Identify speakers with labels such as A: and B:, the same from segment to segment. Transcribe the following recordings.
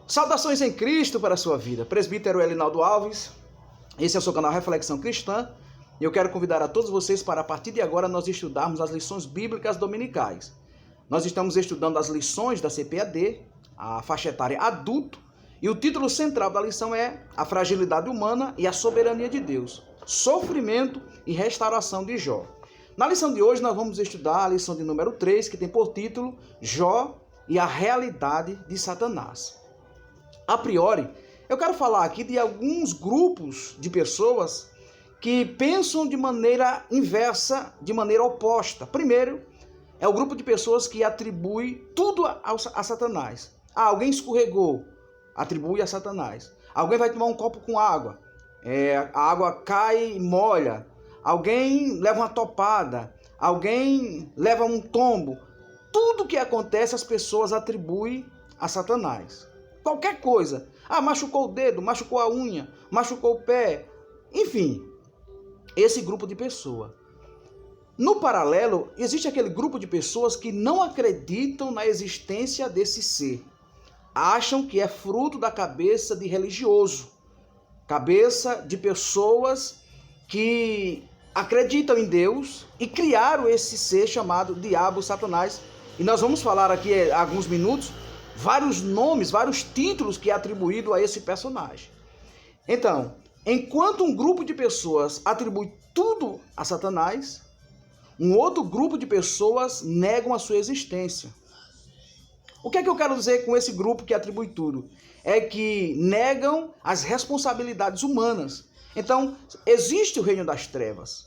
A: Saudações em Cristo para a sua vida. Presbítero Elinaldo Alves, esse é o seu canal Reflexão Cristã e eu quero convidar a todos vocês para a partir de agora nós estudarmos as lições bíblicas dominicais. Nós estamos estudando as lições da CPAD, a faixa etária adulto, e o título central da lição é A Fragilidade Humana e a Soberania de Deus, Sofrimento e Restauração de Jó. Na lição de hoje nós vamos estudar a lição de número 3, que tem por título Jó e a Realidade de Satanás. A priori, eu quero falar aqui de alguns grupos de pessoas que pensam de maneira inversa, de maneira oposta. Primeiro, é o grupo de pessoas que atribui tudo a Satanás. Alguém escorregou, atribui a Satanás. Alguém vai tomar um copo com água, a água cai e molha. Alguém leva uma topada, alguém leva um tombo. Tudo que acontece as pessoas atribuem a Satanás. Qualquer coisa. Machucou o dedo, machucou a unha, machucou o pé. Enfim, esse grupo de pessoa. No paralelo, existe aquele grupo de pessoas que não acreditam na existência desse ser. Acham que é fruto da cabeça de religioso. Cabeça de pessoas que acreditam em Deus e criaram esse ser chamado Diabo, Satanás. E nós vamos falar aqui há alguns minutos vários nomes, vários títulos que é atribuído a esse personagem. Então, enquanto um grupo de pessoas atribui tudo a Satanás, um outro grupo de pessoas negam a sua existência. O que é que eu quero dizer com esse grupo que atribui tudo? É que negam as responsabilidades humanas. Então, existe o reino das trevas,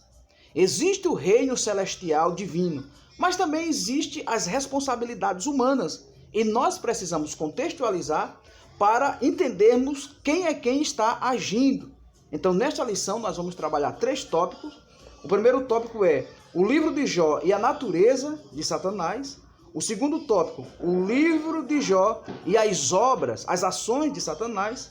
A: existe o reino celestial divino, mas também existe as responsabilidades humanas. E nós precisamos contextualizar para entendermos quem é quem está agindo. Então, nesta lição, nós vamos trabalhar 3 tópicos. O primeiro tópico é o livro de Jó e a natureza de Satanás. O segundo tópico, o livro de Jó e as obras, as ações de Satanás.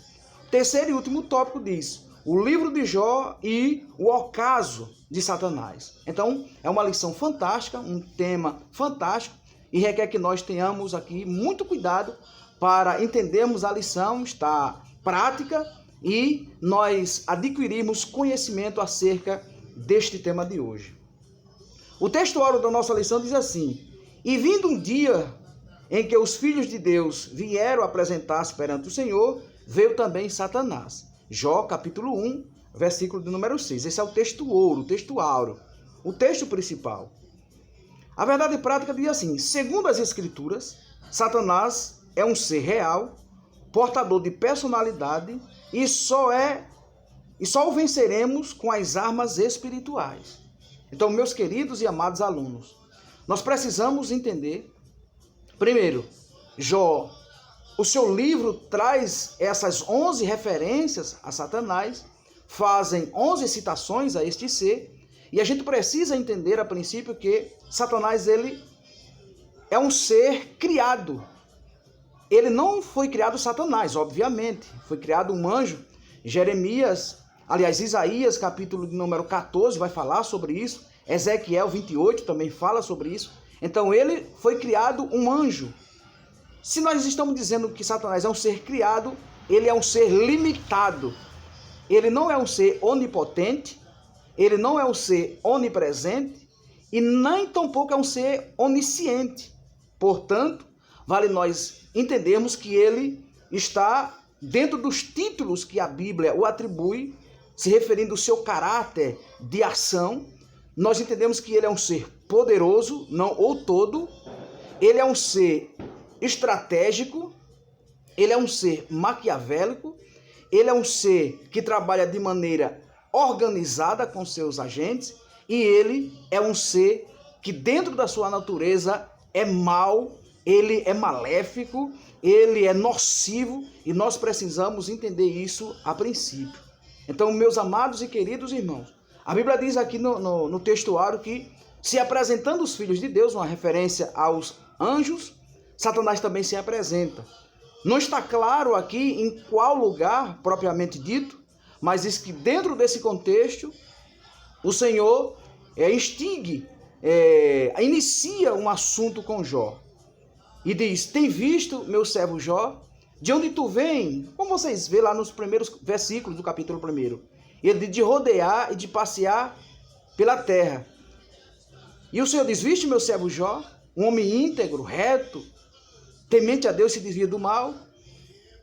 A: Terceiro e último tópico diz o livro de Jó e o ocaso de Satanás. Então, é uma lição fantástica, um tema fantástico, e requer que nós tenhamos aqui muito cuidado para entendermos a lição, está prática, e nós adquirirmos conhecimento acerca deste tema de hoje. O texto áureo da nossa lição diz assim: E vindo um dia em que os filhos de Deus vieram apresentar-se perante o Senhor, veio também Satanás. Jó, capítulo 1, versículo de número 6. Esse é o texto ouro, o texto áureo, o texto principal. A verdade prática diz assim: segundo as Escrituras, Satanás é um ser real, portador de personalidade, e só o venceremos com as armas espirituais. Então, meus queridos e amados alunos, nós precisamos entender, primeiro, Jó, o seu livro traz essas 11 referências a Satanás, fazem 11 citações a este ser, e a gente precisa entender a princípio que Satanás ele é um ser criado. Ele não foi criado Satanás, obviamente. Foi criado um anjo. Isaías, capítulo de número 14, vai falar sobre isso. Ezequiel 28 também fala sobre isso. Então ele foi criado um anjo. Se nós estamos dizendo que Satanás é um ser criado, ele é um ser limitado. Ele não é um ser onipotente. Ele não é um ser onipresente e nem tampouco é um ser onisciente. Portanto, vale nós entendermos que ele está dentro dos títulos que a Bíblia o atribui, se referindo ao seu caráter de ação. Nós entendemos que ele é um ser poderoso, não ou todo. Ele é um ser estratégico, ele é um ser maquiavélico, ele é um ser que trabalha de maneira organizada com seus agentes, e ele é um ser que dentro da sua natureza é mau, ele é maléfico, ele é nocivo, e nós precisamos entender isso a princípio. Então, meus amados e queridos irmãos, a Bíblia diz aqui no textuário que, se apresentando os filhos de Deus, uma referência aos anjos, Satanás também se apresenta. Não está claro aqui em qual lugar propriamente dito, mas diz que dentro desse contexto, o Senhor inicia um assunto com Jó. E diz: tem visto meu servo Jó? De onde tu vem? Como vocês vê lá nos primeiros versículos do capítulo 1. Ele diz de rodear e de passear pela terra. E o Senhor diz, viste meu servo Jó, um homem íntegro, reto, temente a Deus, se desvia do mal.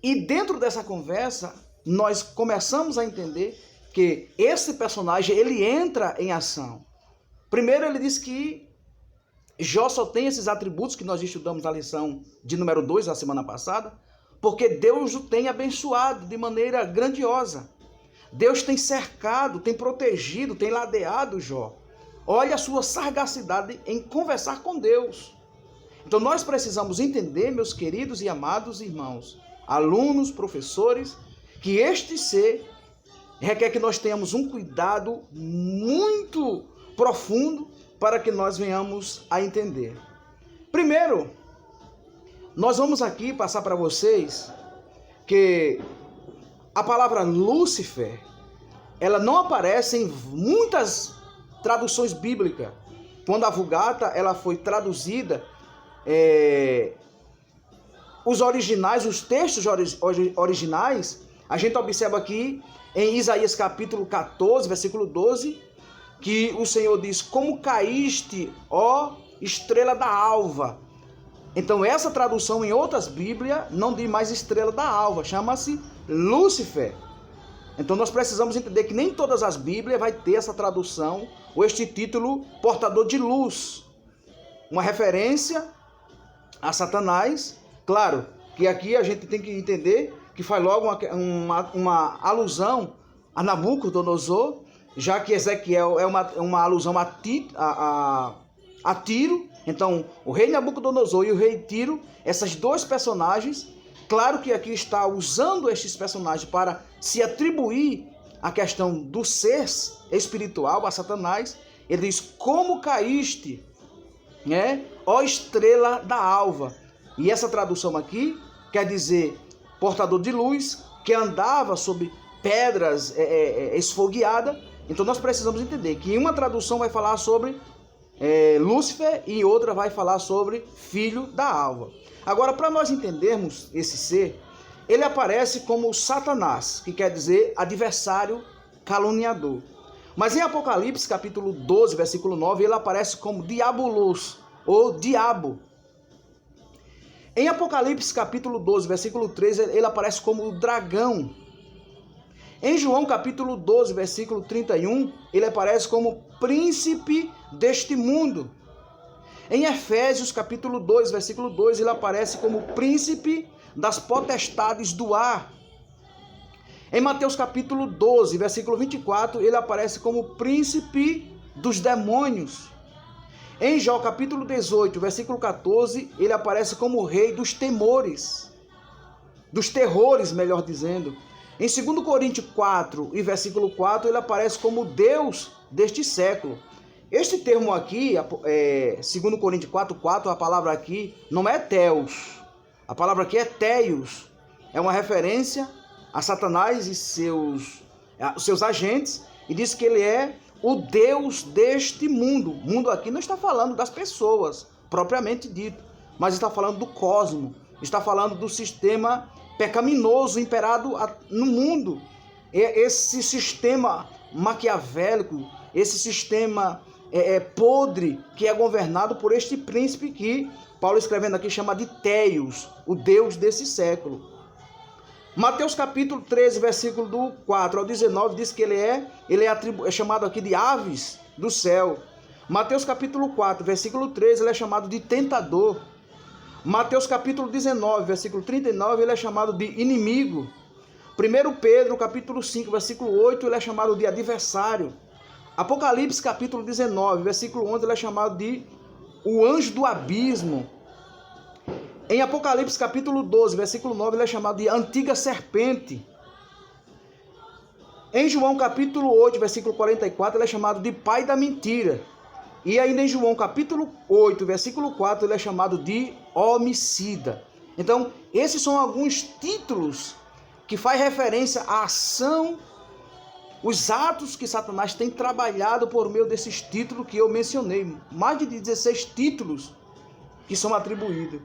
A: E dentro dessa conversa, nós começamos a entender que esse personagem, ele entra em ação. Primeiro ele diz que Jó só tem esses atributos que nós estudamos na lição de número 2, na semana passada, porque Deus o tem abençoado de maneira grandiosa. Deus tem cercado, tem protegido, tem ladeado Jó. Olha a sua sagacidade em conversar com Deus. Então nós precisamos entender, meus queridos e amados irmãos, alunos, professores, que este ser requer que nós tenhamos um cuidado muito profundo para que nós venhamos a entender. Primeiro, nós vamos aqui passar para vocês que a palavra Lúcifer, ela não aparece em muitas traduções bíblicas. Quando a Vulgata ela foi traduzida, os originais, os textos originais, a gente observa aqui em Isaías capítulo 14, versículo 12, que o Senhor diz, como caíste, ó estrela da alva. Então essa tradução em outras Bíblias não diz mais estrela da alva, chama-se Lúcifer. Então nós precisamos entender que nem todas as Bíblias vai ter essa tradução ou este título portador de luz. Uma referência a Satanás. Claro que aqui a gente tem que entender que faz logo uma alusão a Nabucodonosor, já que Ezequiel é uma alusão a Tiro. Então, o rei Nabucodonosor e o rei Tiro, esses dois personagens, claro que aqui está usando estes personagens para se atribuir a questão do ser espiritual a Satanás. Ele diz, como caíste, né, ó estrela da alva. E essa tradução aqui quer dizer portador de luz, que andava sobre pedras esfogueadas. Então nós precisamos entender que em uma tradução vai falar sobre Lúcifer e outra vai falar sobre filho da alva. Agora, para nós entendermos esse ser, ele aparece como Satanás, que quer dizer adversário, caluniador. Mas em Apocalipse, capítulo 12, versículo 9, ele aparece como Diabolos, ou diabo. Em Apocalipse, capítulo 12, versículo 13, ele aparece como o dragão. Em João, capítulo 12, versículo 31, ele aparece como príncipe deste mundo. Em Efésios, capítulo 2, versículo 2, ele aparece como príncipe das potestades do ar. Em Mateus, capítulo 12, versículo 24, ele aparece como príncipe dos demônios. Em Jó, capítulo 18, versículo 14, ele aparece como rei dos temores, dos terrores, melhor dizendo. Em 2 Coríntios 4 e versículo 4, ele aparece como Deus deste século. Este termo aqui, 2 Coríntios 4:4, a palavra aqui não é Theos. A palavra aqui é Teios. É uma referência a Satanás e seus agentes, e diz que ele é o Deus deste mundo. Mundo aqui não está falando das pessoas, propriamente dito, mas está falando do cosmos, está falando do sistema pecaminoso imperado no mundo. Esse sistema maquiavélico, esse sistema podre, que é governado por este príncipe que Paulo escrevendo aqui chama de Teios, o Deus desse século. Mateus capítulo 13, versículo do 4 ao 19, diz que ele é chamado aqui de aves do céu. Mateus capítulo 4, versículo 13, ele é chamado de tentador. Mateus capítulo 19, versículo 39, ele é chamado de inimigo. 1 Pedro capítulo 5, versículo 8, ele é chamado de adversário. Apocalipse capítulo 19, versículo 11, ele é chamado de o anjo do abismo. Em Apocalipse capítulo 12, versículo 9, ele é chamado de antiga serpente. Em João capítulo 8, versículo 44, ele é chamado de pai da mentira. E ainda em João capítulo 8, versículo 4, ele é chamado de homicida. Então, esses são alguns títulos que faz referência à ação, os atos que Satanás tem trabalhado por meio desses títulos que eu mencionei. Mais de 16 títulos que são atribuídos.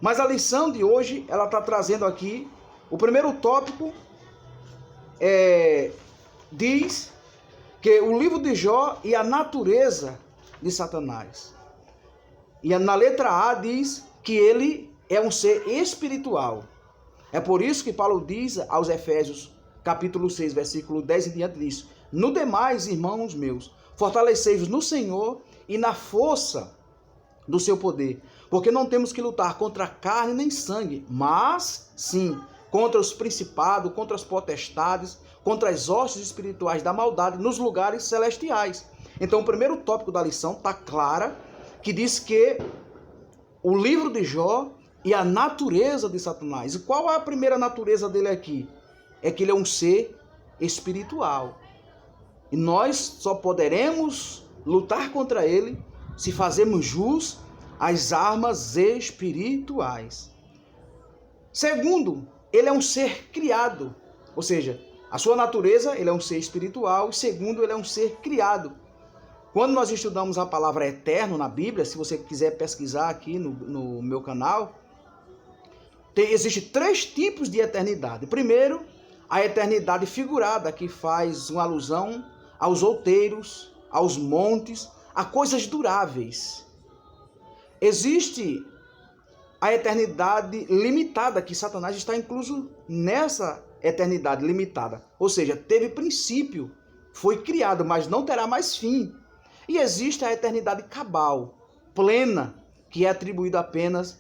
A: Mas a lição de hoje, ela está trazendo aqui, o primeiro tópico diz que o livro de Jó e a natureza de Satanás. E na letra A diz que ele é um ser espiritual. É por isso que Paulo diz aos Efésios, capítulo 6, versículo 10 e diante disso: no demais, irmãos meus, fortalecei-vos no Senhor e na força do seu poder, porque não temos que lutar contra carne nem sangue, mas sim contra os principados, contra as potestades, contra as hostes espirituais da maldade nos lugares celestiais. Então o primeiro tópico da lição está clara, que diz que o livro de Jó e a natureza de Satanás. E qual é a primeira natureza dele aqui? É que ele é um ser espiritual. E nós só poderemos lutar contra ele se fazermos jus às armas espirituais. Segundo, ele é um ser criado. Ou seja, a sua natureza, ele é um ser espiritual. E segundo, ele é um ser criado. Quando nós estudamos a palavra eterno na Bíblia, se você quiser pesquisar aqui no meu canal, existem 3 tipos de eternidade. Primeiro, a eternidade figurada, que faz uma alusão aos outeiros, aos montes, a coisas duráveis. Existe a eternidade limitada, que Satanás está incluso nessa eternidade limitada. Ou seja, teve princípio, foi criado, mas não terá mais fim. E existe a eternidade cabal, plena, que é atribuída apenas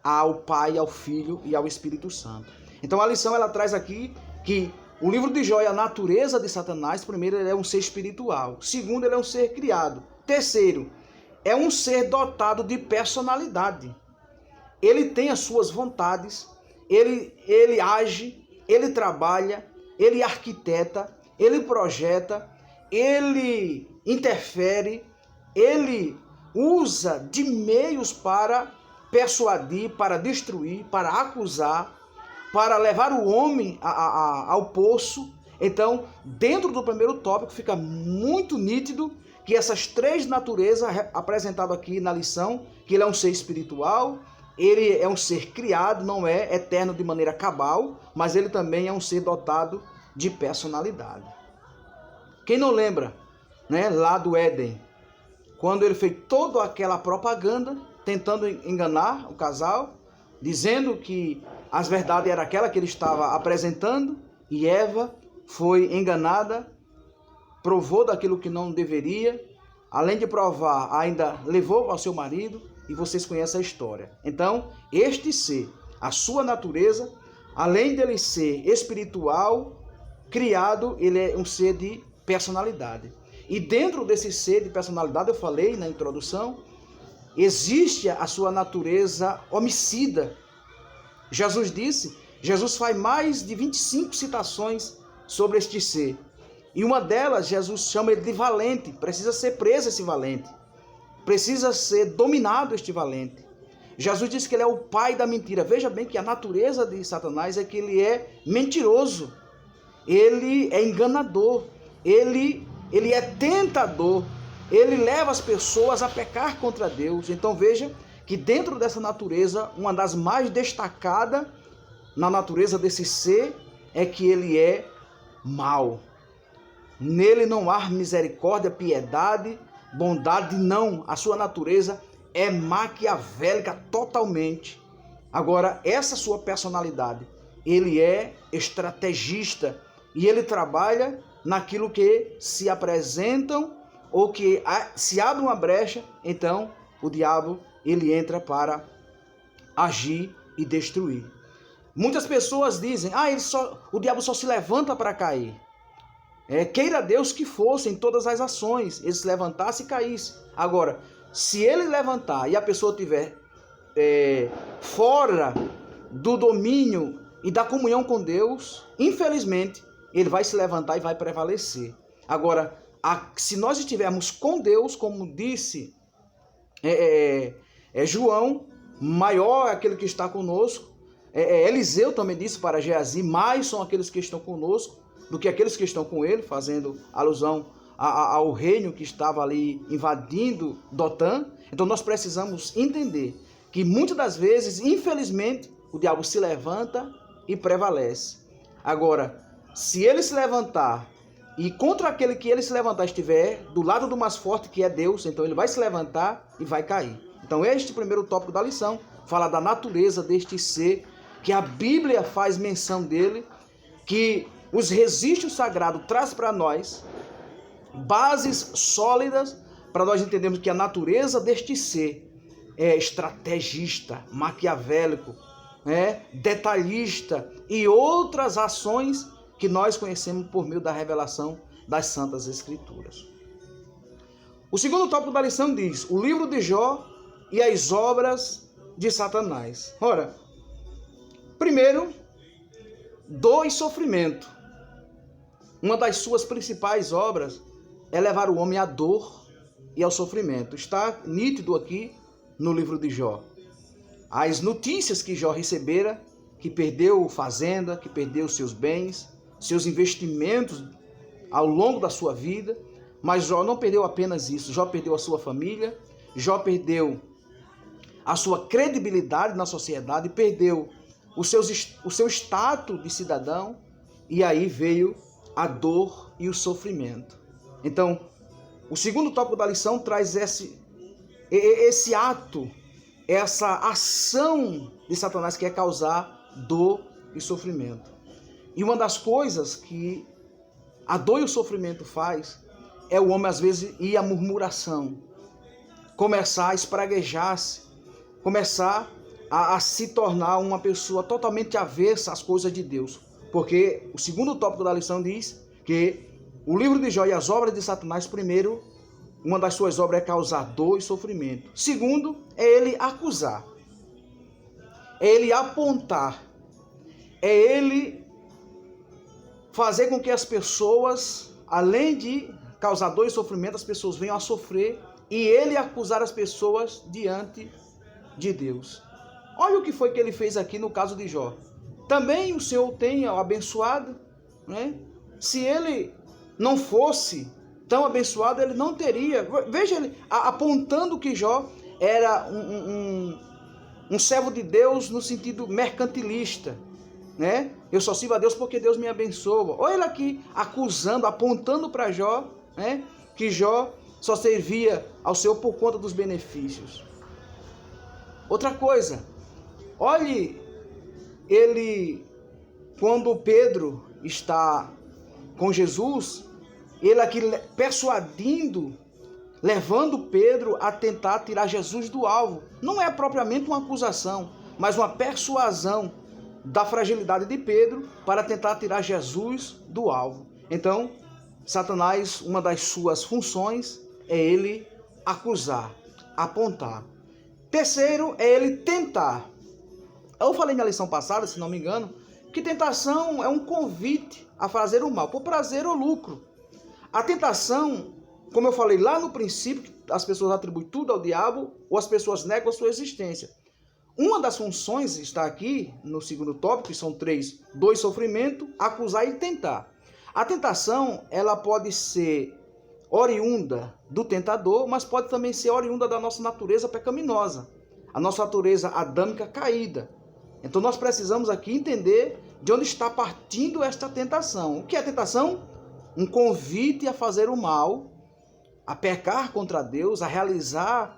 A: ao Pai, ao Filho e ao Espírito Santo. Então a lição ela traz aqui que o livro de Jó e a natureza de Satanás, primeiro, ele é um ser espiritual. Segundo, ele é um ser criado. Terceiro, é um ser dotado de personalidade. Ele tem as suas vontades, ele age, ele trabalha, ele arquiteta, ele projeta, ele interfere, ele usa de meios para persuadir, para destruir, para acusar, para levar o homem ao poço. Então, dentro do primeiro tópico, fica muito nítido que essas 3 naturezas apresentadas aqui na lição, que ele é um ser espiritual, ele é um ser criado, não é eterno de maneira cabal, mas ele também é um ser dotado de personalidade. Quem não lembra, né, lá do Éden, quando ele fez toda aquela propaganda, tentando enganar o casal, dizendo que as verdades eram aquela que ele estava apresentando, e Eva foi enganada, provou daquilo que não deveria, além de provar, ainda levou ao seu marido, e vocês conhecem a história. Então, este ser, a sua natureza, além dele ser espiritual, criado, ele é um ser de personalidade. E dentro desse ser de personalidade, eu falei na introdução, existe a sua natureza homicida. Jesus faz mais de 25 citações sobre este ser. E uma delas, Jesus chama ele de valente. Precisa ser preso esse valente. Precisa ser dominado este valente. Jesus diz que ele é o pai da mentira. Veja bem que a natureza de Satanás é que ele é mentiroso. Ele é enganador. Ele é tentador. Ele leva as pessoas a pecar contra Deus. Então veja que dentro dessa natureza, uma das mais destacadas na natureza desse ser é que ele é mau. Nele não há misericórdia, piedade, bondade, não. A sua natureza é maquiavélica totalmente. Agora, essa sua personalidade, ele é estrategista e ele trabalha naquilo que se apresentam ou que se abre uma brecha, então o diabo ele entra para agir e destruir. Muitas pessoas dizem, o diabo só se levanta para cair. Queira Deus que fossem todas as ações, ele se levantasse e caísse. Agora, se ele levantar e a pessoa estiver fora do domínio e da comunhão com Deus, infelizmente, ele vai se levantar e vai prevalecer. Agora, se nós estivermos com Deus, como disse João, maior é aquele que está conosco. Eliseu também disse para Geazi, mais são aqueles que estão conosco do que aqueles que estão com ele, fazendo alusão ao reino que estava ali invadindo Dotã. Então nós precisamos entender que muitas das vezes, infelizmente, o diabo se levanta e prevalece. Agora, se ele se levantar e contra aquele que ele se levantar estiver do lado do mais forte, que é Deus, então ele vai se levantar e vai cair. Então este primeiro tópico da lição fala da natureza deste ser, que a Bíblia faz menção dele, que os registros sagrados traz para nós bases sólidas para nós entendermos que a natureza deste ser é estrategista, maquiavélico, detalhista e outras ações que nós conhecemos por meio da revelação das Santas Escrituras. O segundo tópico da lição diz: o livro de Jó e as obras de Satanás. Ora, primeiro, dor e sofrimento. Uma das suas principais obras é levar o homem à dor e ao sofrimento. Está nítido aqui no livro de Jó. As notícias que Jó recebera, que perdeu fazenda, que perdeu seus bens, seus investimentos ao longo da sua vida, mas Jó não perdeu apenas isso. Jó perdeu a sua família, Jó perdeu a sua credibilidade na sociedade, perdeu o seu status de cidadão, e aí veio a dor e o sofrimento. Então, o segundo tópico da lição traz esse ato, essa ação de Satanás que é causar dor e sofrimento. E uma das coisas que a dor e o sofrimento faz é o homem às vezes ir à murmuração, começar a espraguejar-se, começar a se tornar uma pessoa totalmente avessa às coisas de Deus. Porque o segundo tópico da lição diz que o livro de Jó e as obras de Satanás, primeiro, uma das suas obras é causar dor e sofrimento. Segundo, é ele acusar, é ele apontar, é ele fazer com que as pessoas, além de causar dor e sofrimento, as pessoas venham a sofrer, e ele acusar as pessoas diante de Deus. Olha o que foi que ele fez aqui no caso de Jó. Também o Senhor tenha abençoado, né? Se ele não fosse tão abençoado, ele não teria. Veja ele apontando que Jó era um servo de Deus no sentido mercantilista, né? Eu só sirvo a Deus porque Deus me abençoa. Olha ele aqui acusando, apontando para Jó, né? Que Jó só servia ao Senhor por conta dos benefícios. Outra coisa, olhe ele, quando Pedro está com Jesus, ele aqui persuadindo, levando Pedro a tentar tirar Jesus do alvo. Não é propriamente uma acusação, mas uma persuasão da fragilidade de Pedro para tentar tirar Jesus do alvo. Então, Satanás, uma das suas funções é ele acusar, apontar. Terceiro, é ele tentar. Eu falei na lição passada, se não me engano, que tentação é um convite a fazer o mal, por prazer ou lucro. A tentação, como eu falei lá no princípio, as pessoas atribuem tudo ao diabo ou as pessoas negam a sua existência. Uma das funções está aqui no segundo tópico, que são três: dor e sofrimento, acusar e tentar. A tentação, ela pode ser oriunda do tentador, mas pode também ser oriunda da nossa natureza pecaminosa, a nossa natureza adâmica caída. Então nós precisamos aqui entender de onde está partindo esta tentação. O que é a tentação? Um convite a fazer o mal, a pecar contra Deus, a realizar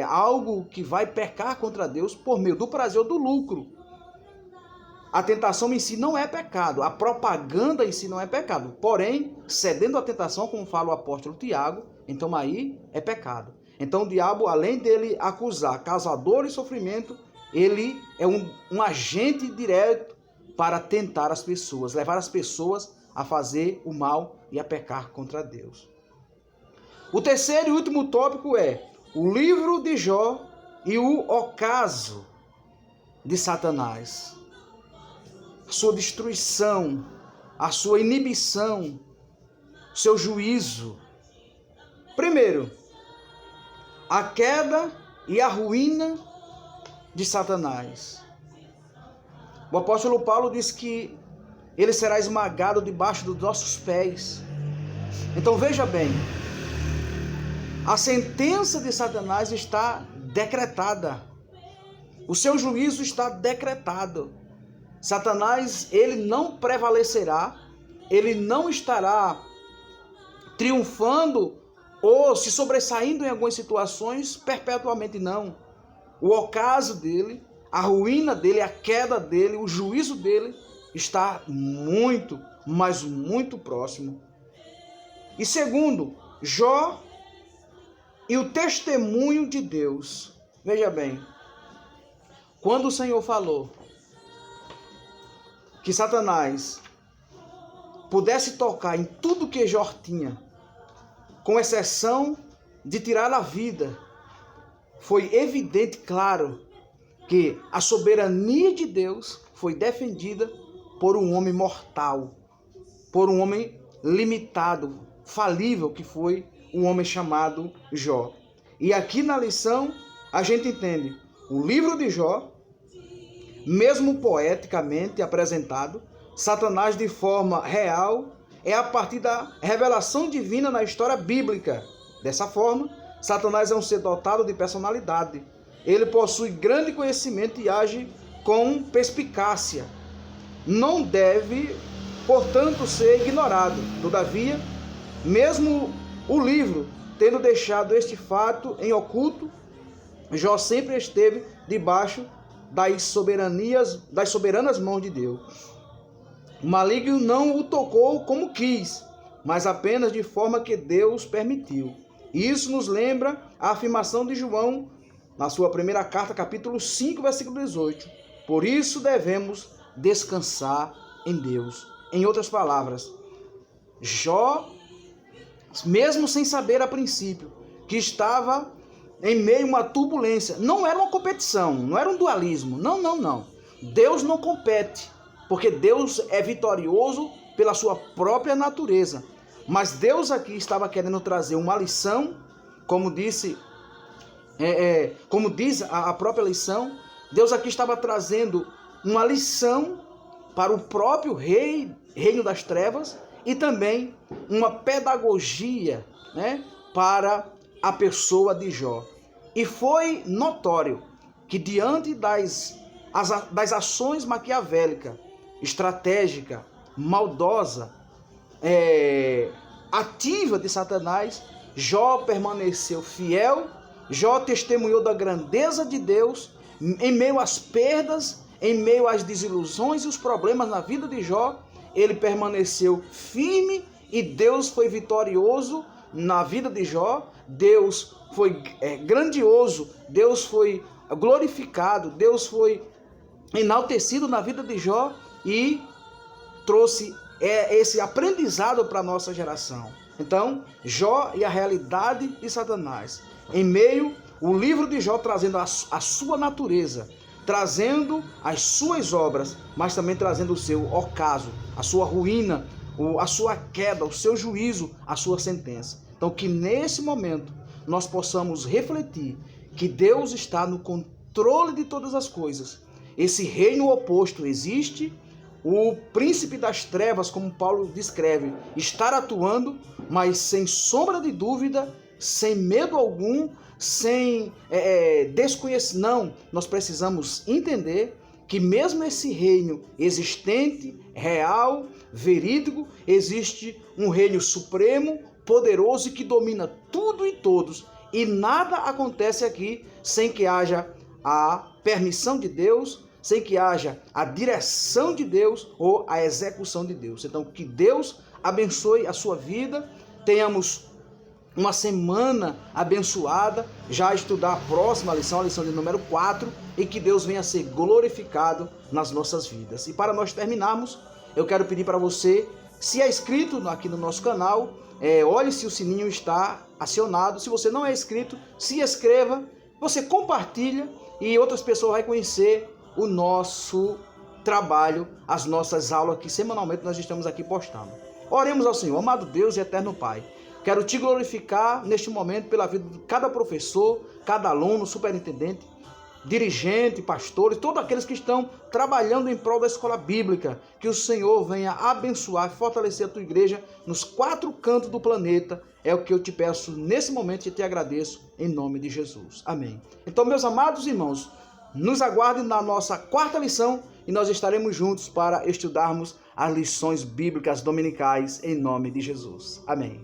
A: algo que vai pecar contra Deus por meio do prazer ou do lucro. A tentação em si não é pecado, a propaganda em si não é pecado. Porém, cedendo à tentação, como fala o apóstolo Tiago, então aí é pecado. Então o diabo, além dele acusar causador e sofrimento, ele é um agente direto para tentar as pessoas, levar as pessoas a fazer o mal e a pecar contra Deus. O terceiro e último tópico é o livro de Jó e o ocaso de Satanás. A sua destruição, a sua inibição, seu juízo. Primeiro, a queda e a ruína de Satanás. O apóstolo Paulo diz que ele será esmagado debaixo dos nossos pés. Então veja bem, a sentença de Satanás está decretada. O seu juízo está decretado. Satanás, ele não prevalecerá, ele não estará triunfando ou se sobressaindo em algumas situações perpetuamente, não. O ocaso dele, a ruína dele, a queda dele, o juízo dele está muito, mas muito próximo. E segundo, Jó e o testemunho de Deus. Veja bem, quando o Senhor falou que Satanás pudesse tocar em tudo que Jó tinha, com exceção de tirar a vida, foi evidente, claro, que a soberania de Deus foi defendida por um homem mortal, por um homem limitado, falível, que foi um homem chamado Jó. E aqui na lição a gente entende o livro de Jó, mesmo poeticamente apresentado, Satanás de forma real é a partir da revelação divina na história bíblica. Dessa forma, Satanás é um ser dotado de personalidade. Ele possui grande conhecimento e age com perspicácia. Não deve, portanto, ser ignorado. Todavia, mesmo o livro tendo deixado este fato em oculto, Jó sempre esteve debaixo das soberanas mãos de Deus. O maligno não o tocou como quis, mas apenas de forma que Deus permitiu. Isso nos lembra a afirmação de João na sua primeira carta, capítulo 5, versículo 18. Por isso devemos descansar em Deus. Em outras palavras, Jó, mesmo sem saber a princípio que estava em meio a uma turbulência, não era uma competição, não era um dualismo, não. Deus não compete, porque Deus é vitorioso pela sua própria natureza. Mas Deus aqui estava querendo trazer uma lição, como diz a própria lição, Deus aqui estava trazendo uma lição para o próprio reino das trevas e também uma pedagogia, né, para a pessoa de Jó. E foi notório que diante das ações maquiavélicas, estratégica, maldosa, ativa de Satanás, Jó permaneceu fiel. Jó testemunhou da grandeza de Deus em meio às perdas, em meio às desilusões e os problemas na vida de Jó. Ele permaneceu firme e Deus foi vitorioso na vida de Jó. Deus foi grandioso, Deus foi glorificado, Deus foi enaltecido na vida de Jó e trouxe esse aprendizado para a nossa geração. Então, Jó e a realidade de Satanás. Em meio, o livro de Jó trazendo a sua natureza, trazendo as suas obras, mas também trazendo o seu ocaso, a sua ruína, a sua queda, o seu juízo, a sua sentença. Então, que nesse momento nós possamos refletir que Deus está no controle de todas as coisas. Esse reino oposto existe, o príncipe das trevas, como Paulo descreve, estar atuando, mas sem sombra de dúvida, sem medo algum, sem desconhecimento. Não, nós precisamos entender que mesmo esse reino existente, real, verídico, existe um reino supremo, poderoso e que domina tudo e todos. E nada acontece aqui sem que haja a permissão de Deus, sem que haja a direção de Deus ou a execução de Deus. Então, que Deus abençoe a sua vida, tenhamos uma semana abençoada, já estudar a próxima lição, a lição de número 4, e que Deus venha a ser glorificado nas nossas vidas. E para nós terminarmos, eu quero pedir para você, se é inscrito aqui no nosso canal, olhe se o sininho está acionado. Se você não é inscrito, se inscreva, você compartilha e outras pessoas vão conhecer o nosso trabalho, as nossas aulas que semanalmente nós estamos aqui postando. Oremos ao Senhor. Amado Deus e eterno Pai, quero te glorificar neste momento pela vida de cada professor, cada aluno, superintendente, dirigente, pastores, todos aqueles que estão trabalhando em prol da escola bíblica. Que o Senhor venha abençoar e fortalecer a tua igreja nos 4 cantos do planeta. É o que eu te peço nesse momento e te agradeço em nome de Jesus. Amém. Então, meus amados irmãos, Nos aguarde na nossa quarta lição e nós estaremos juntos para estudarmos as lições bíblicas dominicais em nome de Jesus. Amém.